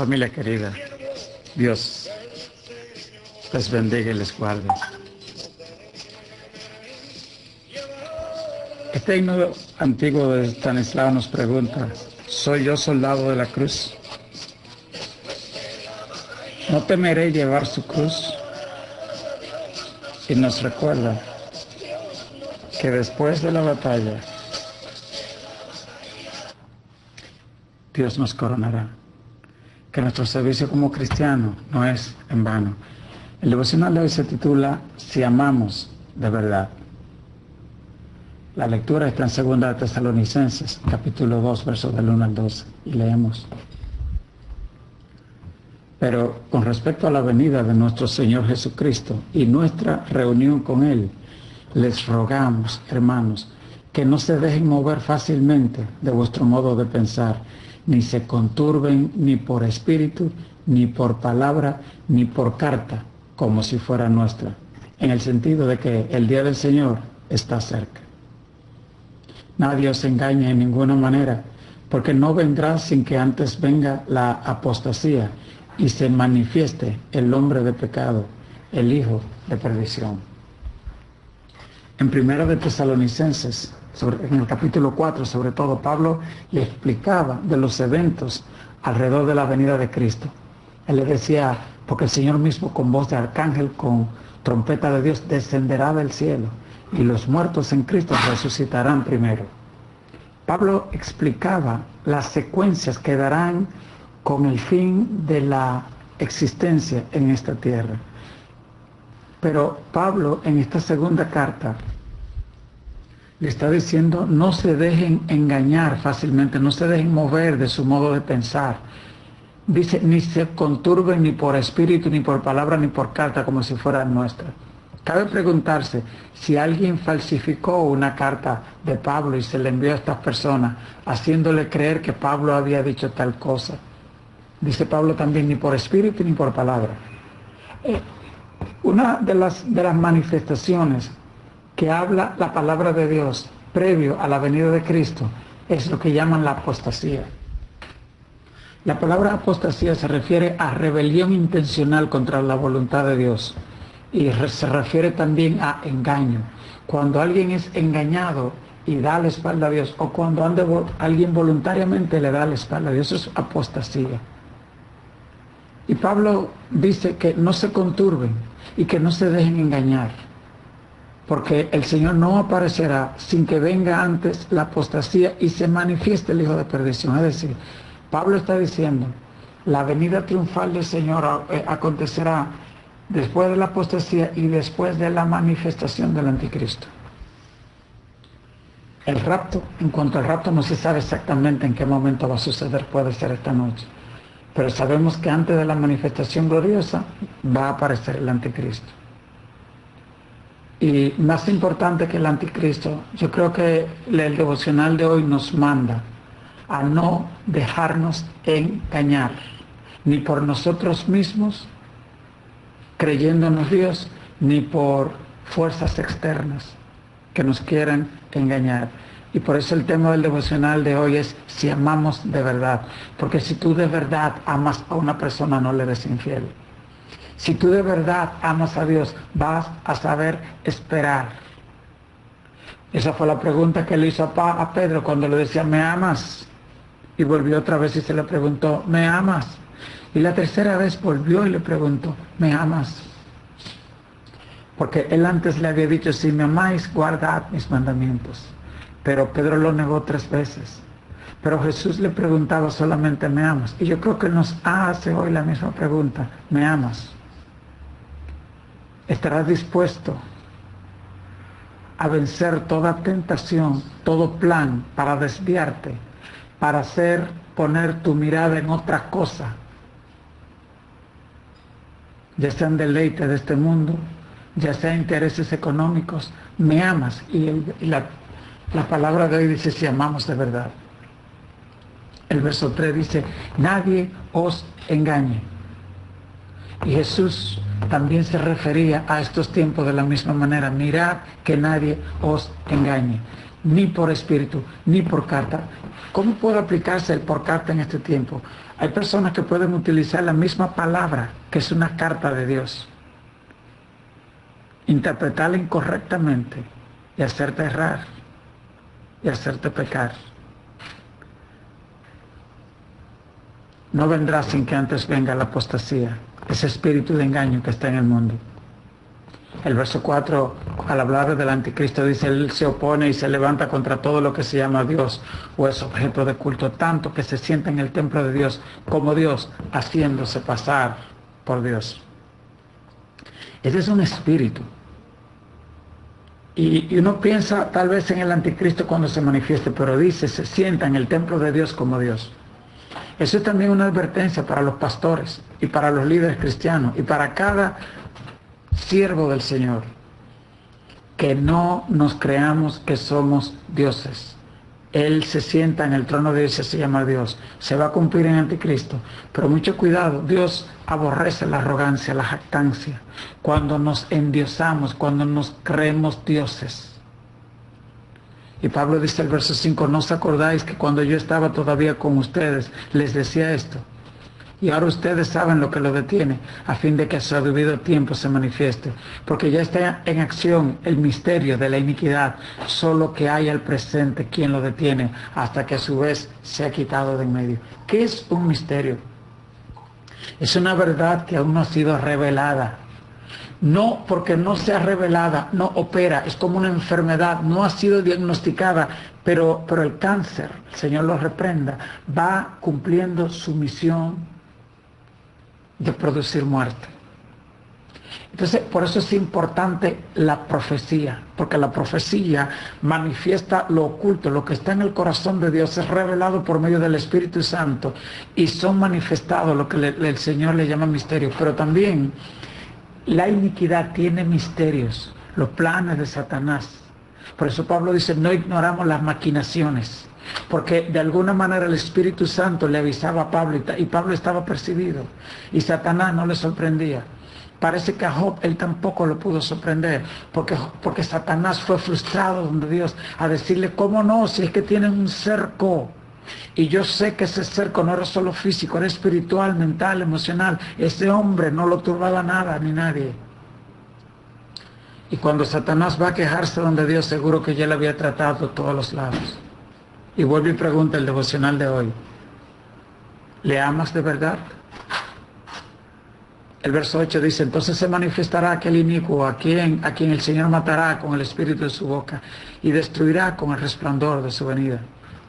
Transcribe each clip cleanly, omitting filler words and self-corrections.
Familia querida, Dios les bendiga y les guarde. Este himno antiguo de Estanislao nos pregunta: ¿soy yo soldado de la cruz? No temeré llevar su cruz. Y nos recuerda que después de la batalla Dios nos coronará, que nuestro servicio como cristiano no es en vano. El devocional de hoy se titula Si amamos de verdad. La lectura está en 2 Tesalonicenses, capítulo 2, versos del 1 al 12, y leemos: Pero con respecto a la venida de nuestro Señor Jesucristo y nuestra reunión con Él, les rogamos, hermanos, que no se dejen mover fácilmente de vuestro modo de pensar, ni se conturben ni por espíritu, ni por palabra, ni por carta, como si fuera nuestra, en el sentido de que el día del Señor está cerca. Nadie os engañe en ninguna manera, porque no vendrá sin que antes venga la apostasía y se manifieste el hombre de pecado, el hijo de perdición. En 1 Tesalonicenses, en el capítulo 4, sobre todo, Pablo le explicaba de los eventos alrededor de la venida de Cristo. Él le decía: porque el Señor mismo con voz de arcángel, con trompeta de Dios, descenderá del cielo, y los muertos en Cristo resucitarán primero. Pablo explicaba las secuencias que darán con el fin de la existencia en esta tierra. Pero Pablo, en esta segunda carta, le está diciendo: no se dejen engañar fácilmente, no se dejen mover de su modo de pensar. Dice: ni se conturben ni por espíritu, ni por palabra, ni por carta, como si fuera nuestra. Cabe preguntarse si alguien falsificó una carta de Pablo y se le envió a estas personas, haciéndole creer que Pablo había dicho tal cosa. Dice Pablo también: ni por espíritu ni por palabra. Una de las manifestaciones que habla la palabra de Dios previo a la venida de Cristo es lo que llaman la apostasía. La palabra apostasía se refiere a rebelión intencional contra la voluntad de Dios, y se refiere también a engaño. Cuando alguien es engañado y da la espalda a Dios, o cuando alguien voluntariamente le da la espalda a Dios, eso es apostasía. Y Pablo dice que no se conturben y que no se dejen engañar, porque el Señor no aparecerá sin que venga antes la apostasía y se manifieste el hijo de perdición. Es decir, Pablo está diciendo: la venida triunfal del Señor acontecerá después de la apostasía y después de la manifestación del anticristo. El rapto, en cuanto al rapto, no se sabe exactamente en qué momento va a suceder, puede ser esta noche. Pero sabemos que antes de la manifestación gloriosa va a aparecer el anticristo. Y más importante que el anticristo, yo creo que el devocional de hoy nos manda a no dejarnos engañar, ni por nosotros mismos, creyéndonos Dios, ni por fuerzas externas que nos quieran engañar. Y por eso el tema del devocional de hoy es: si amamos de verdad. Porque si tú de verdad amas a una persona, no le eres infiel. Si tú de verdad amas a Dios, vas a saber esperar. Esa fue la pregunta que le hizo a Pedro cuando le decía: ¿me amas? Y volvió otra vez y se le preguntó: ¿me amas? Y la tercera vez volvió y le preguntó: ¿me amas? Porque él antes le había dicho: si me amáis, guardad mis mandamientos. Pero Pedro lo negó 3 veces. Pero Jesús le preguntaba solamente: ¿me amas? Y yo creo que nos hace hoy la misma pregunta: ¿me amas? ¿Estarás dispuesto a vencer toda tentación, todo plan para desviarte, para poner tu mirada en otra cosa, ya sean deleites de este mundo, ya sean intereses económicos? ¿Me amas? Y la palabra de hoy dice: si amamos de verdad. El verso 3 dice: nadie os engañe. Y Jesús también se refería a estos tiempos de la misma manera: mirad que nadie os engañe. ni por espíritu, ni por carta. ¿Cómo puede aplicarse el por carta en este tiempo? Hay personas que pueden utilizar la misma palabra, que es una carta de Dios, interpretarla incorrectamente y hacerte errar y hacerte pecar. No vendrá sin que antes venga la apostasía, ese espíritu de engaño que está en el mundo. El verso 4, al hablar del anticristo, dice: él se opone y se levanta contra todo lo que se llama Dios o es objeto de culto, tanto que se sienta en el templo de Dios como Dios, haciéndose pasar por Dios. Ese es un espíritu. Y uno piensa tal vez en el anticristo cuando se manifieste, pero dice: se sienta en el templo de Dios como Dios. Eso es también una advertencia para los pastores y para los líderes cristianos y para cada siervo del Señor, que no nos creamos que somos dioses. Él se sienta en el trono de Dios y se llama Dios. Se va a cumplir en Anticristo, pero mucho cuidado. Dios aborrece la arrogancia, la jactancia, cuando nos endiosamos, cuando nos creemos dioses. Y Pablo dice el verso 5: ¿no os acordáis que cuando yo estaba todavía con ustedes les decía esto? Y ahora ustedes saben lo que lo detiene, a fin de que a su debido tiempo se manifieste. Porque ya está en acción el misterio de la iniquidad, solo que hay al presente quien lo detiene, hasta que a su vez se ha quitado de en medio. ¿Qué es un misterio? Es una verdad que aún no ha sido revelada. No, porque no sea revelada, no opera, es como una enfermedad, no ha sido diagnosticada, pero el cáncer, el Señor lo reprenda, va cumpliendo su misión de producir muerte. Entonces, por eso es importante la profecía, porque la profecía manifiesta lo oculto, lo que está en el corazón de Dios, es revelado por medio del Espíritu Santo y son manifestados lo que el Señor le llama misterios. Pero también la iniquidad tiene misterios, los planes de Satanás. Por eso Pablo dice: no ignoramos las maquinaciones, porque de alguna manera el Espíritu Santo le avisaba a Pablo y Pablo estaba percibido y Satanás no le sorprendía. Parece que a Job él tampoco lo pudo sorprender, porque Satanás fue frustrado donde Dios a decirle: ¿cómo no? Si es que tienen un cerco. Y yo sé que ese cerco no era solo físico, era espiritual, mental, emocional. Ese hombre no lo turbaba nada ni nadie. Y cuando Satanás va a quejarse donde Dios, seguro que ya le había tratado todos los lados. Y vuelve y pregunta el devocional de hoy: ¿le amas de verdad? El verso 8 dice: entonces se manifestará aquel inicuo a quien el Señor matará con el espíritu de su boca y destruirá con el resplandor de su venida.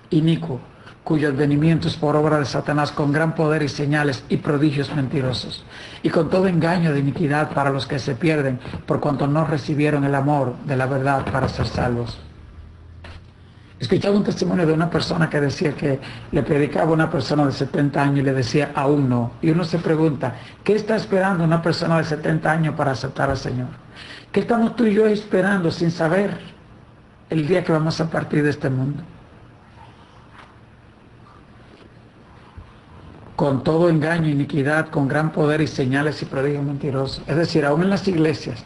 Inicuo, cuyo advenimiento es por obra de Satanás, con gran poder y señales y prodigios mentirosos, y con todo engaño de iniquidad para los que se pierden, por cuanto no recibieron el amor de la verdad para ser salvos. Escuchaba un testimonio de una persona que decía que le predicaba a una persona de 70 años y le decía: aún no. Y uno se pregunta: ¿qué está esperando una persona de 70 años para aceptar al Señor? ¿Qué estamos tú y yo esperando sin saber el día que vamos a partir de este mundo? Con todo engaño, iniquidad, con gran poder y señales y prodigios mentirosos. Es decir, aún en las iglesias,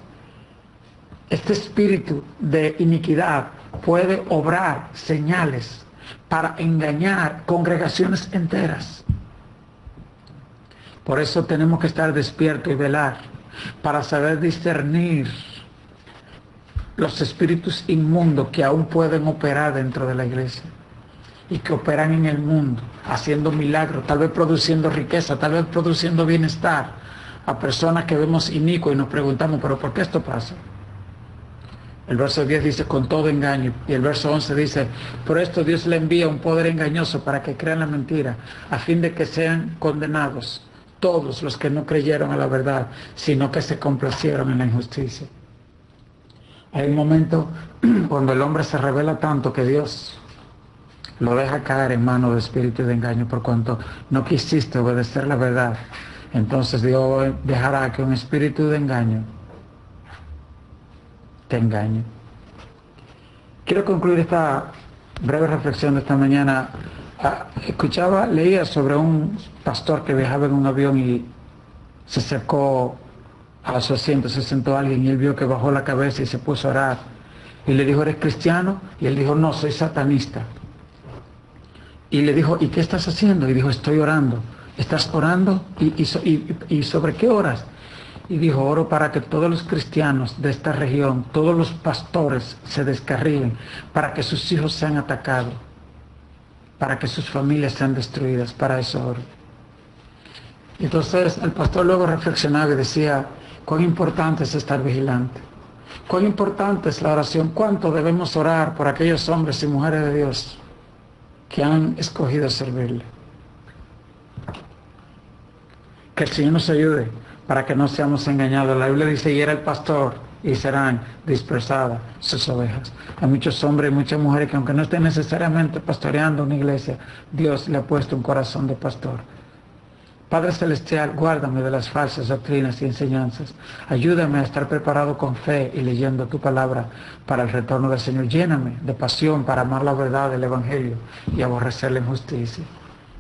este espíritu de iniquidad puede obrar señales para engañar congregaciones enteras. Por eso tenemos que estar despiertos y velar para saber discernir los espíritus inmundos que aún pueden operar dentro de la iglesia y que operan en el mundo, haciendo milagros, tal vez produciendo riqueza, tal vez produciendo bienestar a personas que vemos inicuos y nos preguntamos: ¿pero por qué esto pasa? El verso 10 dice: con todo engaño. Y el verso 11 dice: por esto Dios le envía un poder engañoso para que crean la mentira, a fin de que sean condenados todos los que no creyeron a la verdad, sino que se complacieron en la injusticia. Hay un momento cuando el hombre se revela tanto que Dios lo deja caer en manos de espíritu de engaño, por cuanto no quisiste obedecer la verdad. Entonces Dios dejará que un espíritu de engaño te engañe. Quiero concluir esta breve reflexión de esta mañana. Leía sobre un pastor que viajaba en un avión y se acercó a su asiento, se sentó alguien y él vio que bajó la cabeza y se puso a orar. Y le dijo, ¿eres cristiano? Y él dijo, no, soy satanista. Y le dijo, ¿y qué estás haciendo? Y dijo, estoy orando. ¿Estás orando? ¿Y sobre qué oras? Y dijo, oro para que todos los cristianos de esta región, todos los pastores se descarrilen, para que sus hijos sean atacados, para que sus familias sean destruidas. Para eso oro. Y entonces el pastor luego reflexionaba y decía, cuán importante es estar vigilante. Cuán importante es la oración. Cuánto debemos orar por aquellos hombres y mujeres de Dios que han escogido servirle. Que el Señor nos ayude para que no seamos engañados. La Biblia dice, y era el pastor y serán dispersadas sus ovejas. Hay muchos hombres y muchas mujeres que aunque no estén necesariamente pastoreando una iglesia, Dios le ha puesto un corazón de pastor. Padre Celestial, guárdame de las falsas doctrinas y enseñanzas. Ayúdame a estar preparado con fe y leyendo tu palabra para el retorno del Señor. Lléname de pasión para amar la verdad del Evangelio y aborrecer la injusticia.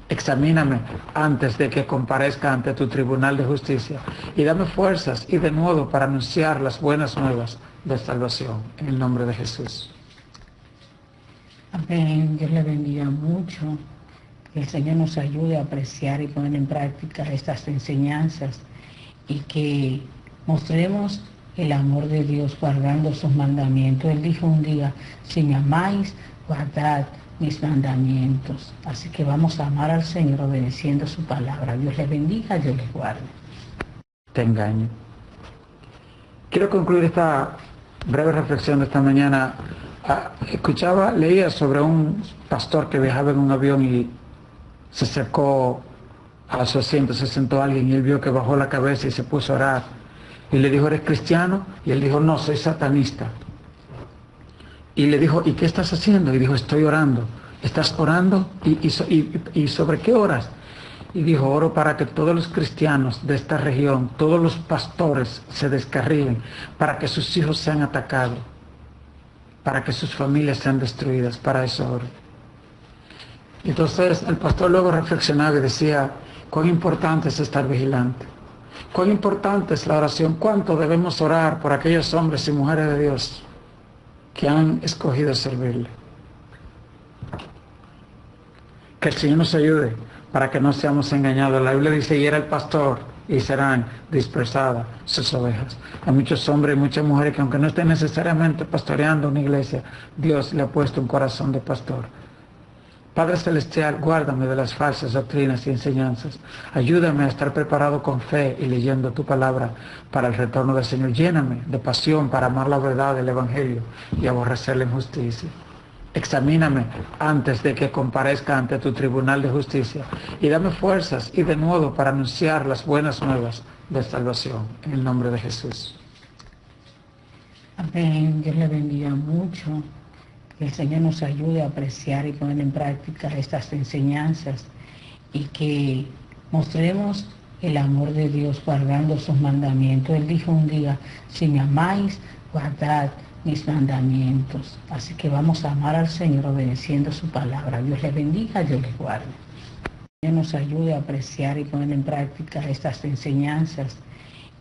Examíname antes de que comparezca ante tu tribunal de justicia y dame fuerzas y de nuevo para anunciar las buenas nuevas de salvación. En el nombre de Jesús. Amén. Dios le bendiga mucho. Que el Señor nos ayude a apreciar y poner en práctica estas enseñanzas y que mostremos el amor de Dios guardando sus mandamientos. Él dijo un día, si me amáis, guardad mis mandamientos. Así que vamos a amar al Señor obedeciendo su palabra. Dios les bendiga, Dios les guarde. Te engaño. Quiero concluir esta breve reflexión de esta mañana. Leía sobre un pastor que viajaba en un avión y se acercó a su asiento, se sentó alguien y él vio que bajó la cabeza y se puso a orar. Y le dijo, ¿eres cristiano? Y él dijo, no, soy satanista. Y le dijo, ¿y qué estás haciendo? Y dijo, estoy orando. ¿Estás orando? ¿Y sobre qué oras? Y dijo, oro para que todos los cristianos de esta región, todos los pastores se descarrilen, para que sus hijos sean atacados, para que sus familias sean destruidas. Para eso oro. Entonces el pastor luego reflexionaba y decía, cuán importante es estar vigilante. Cuán importante es la oración. Cuánto debemos orar por aquellos hombres y mujeres de Dios que han escogido servirle. Que el Señor nos ayude para que no seamos engañados. La Biblia dice, y era el pastor y serán dispersadas sus ovejas. Hay muchos hombres y muchas mujeres que aunque no estén necesariamente pastoreando una iglesia, Dios le ha puesto un corazón de pastor. Padre Celestial, guárdame de las falsas doctrinas y enseñanzas. Ayúdame a estar preparado con fe y leyendo tu palabra para el retorno del Señor. Lléname de pasión para amar la verdad del Evangelio y aborrecer la injusticia. Examíname antes de que comparezca ante tu tribunal de justicia y dame fuerzas y de nuevo para anunciar las buenas nuevas de salvación. En el nombre de Jesús. Amén. Dios le bendiga mucho. Que el Señor nos ayude a apreciar y poner en práctica estas enseñanzas y que mostremos el amor de Dios guardando sus mandamientos. Él dijo un día, si me amáis, guardad mis mandamientos. Así que vamos a amar al Señor obedeciendo su palabra. Dios les bendiga, Dios les guarde. Que el Señor nos ayude a apreciar y poner en práctica estas enseñanzas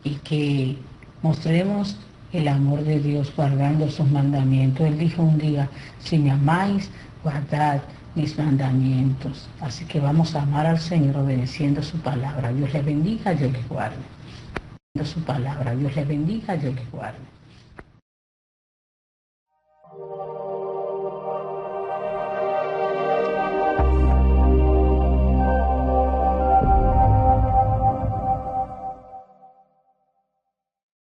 y que mostremos el amor de Dios guardando sus mandamientos. Él dijo un día, si me amáis, guardad mis mandamientos. Así que vamos a amar al Señor obedeciendo su palabra. Dios les bendiga, Dios les guarde. Su palabra. Dios les bendiga, Dios les guarde.